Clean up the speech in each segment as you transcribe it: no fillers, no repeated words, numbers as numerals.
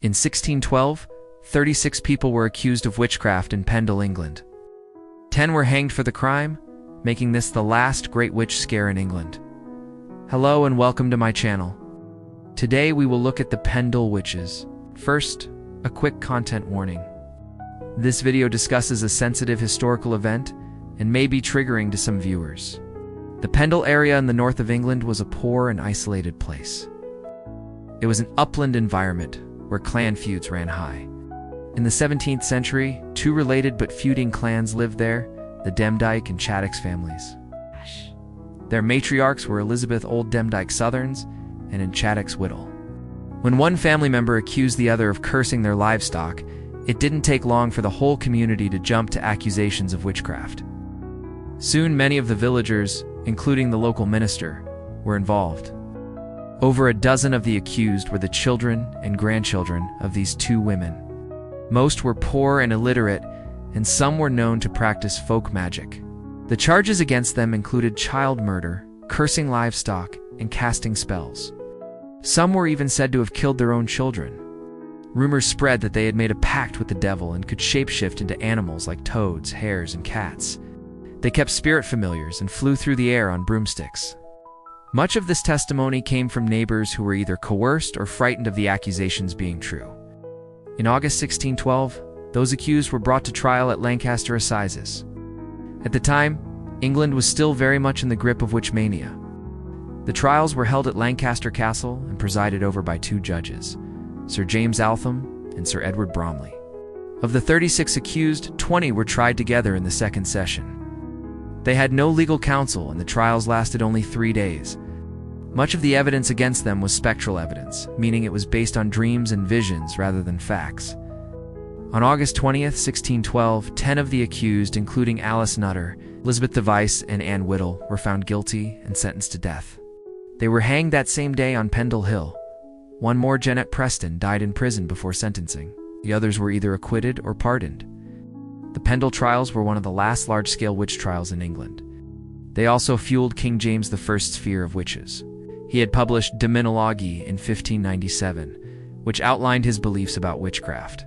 In 1612, 36 people were accused of witchcraft in Pendle, England. 10 were hanged for the crime, making this the last great witch scare in England. Hello and welcome to my channel. Today we will look at the Pendle Witches. First, a quick content warning. This video discusses a sensitive historical event and may be triggering to some viewers. The Pendle area in the north of England was a poor and isolated place. It was an upland environment where clan feuds ran high. In the 17th century, two related but feuding clans lived there, the Demdike and Chattox families. Their matriarchs were Elizabeth Old Demdike Southerns and Chattox Whittle. When one family member accused the other of cursing their livestock, it didn't take long for the whole community to jump to accusations of witchcraft. Soon many of the villagers, including the local minister, were involved. Over a dozen of the accused were the children and grandchildren of these two women. Most were poor and illiterate, and some were known to practice folk magic. The charges against them included child murder, cursing livestock, and casting spells. Some were even said to have killed their own children. Rumors spread that they had made a pact with the devil and could shapeshift into animals like toads, hares, and cats. They kept spirit familiars and flew through the air on broomsticks. Much of this testimony came from neighbors who were either coerced or frightened of the accusations being true. In August 1612, those accused were brought to trial at Lancashire assizes. At the time, England was still very much in the grip of witch mania. The trials were held at Lancaster Castle and presided over by two judges, Sir James Altham and Sir Edward Bromley. Of the 36 accused, 20 were tried together in the second session. They had no legal counsel and the trials lasted only 3 days. Much of the evidence against them was spectral evidence, meaning it was based on dreams and visions rather than facts. On August 20th, 1612, 10 of the accused, including Alice Nutter, Elizabeth Device, and Anne Whittle, were found guilty and sentenced to death. They were hanged that same day on Pendle Hill. One more, Janet Preston, died in prison before sentencing. The others were either acquitted or pardoned. The Pendle trials were one of the last large-scale witch trials in England. They also fueled King James I's fear of witches. He had published Demonology in 1597, which outlined his beliefs about witchcraft.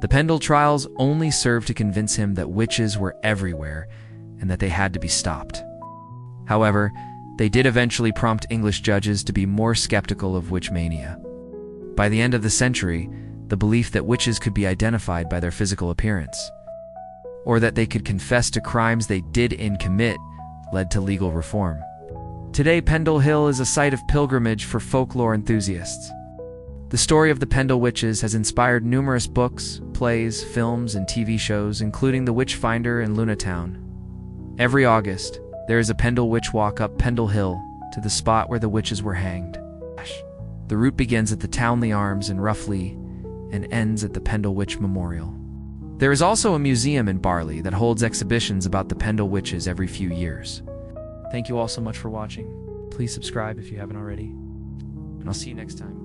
The Pendle trials only served to convince him that witches were everywhere and that they had to be stopped. However, they did eventually prompt English judges to be more skeptical of witch mania. By the end of the century, the belief that witches could be identified by their physical appearance, or that they could confess to crimes they didn't commit, led to legal reform. Today, Pendle Hill is a site of pilgrimage for folklore enthusiasts. The story of the Pendle Witches has inspired numerous books, plays, films, and TV shows, including The Witchfinder and Lunatown. Every August, there is a Pendle Witch walk up Pendle Hill to the spot where the witches were hanged. The route begins at the Townley Arms in Roughly and ends at the Pendle Witch Memorial. There is also a museum in Barley that holds exhibitions about the Pendle Witches every few years. Thank you all so much for watching. Please subscribe if you haven't already, and I'll see you next time.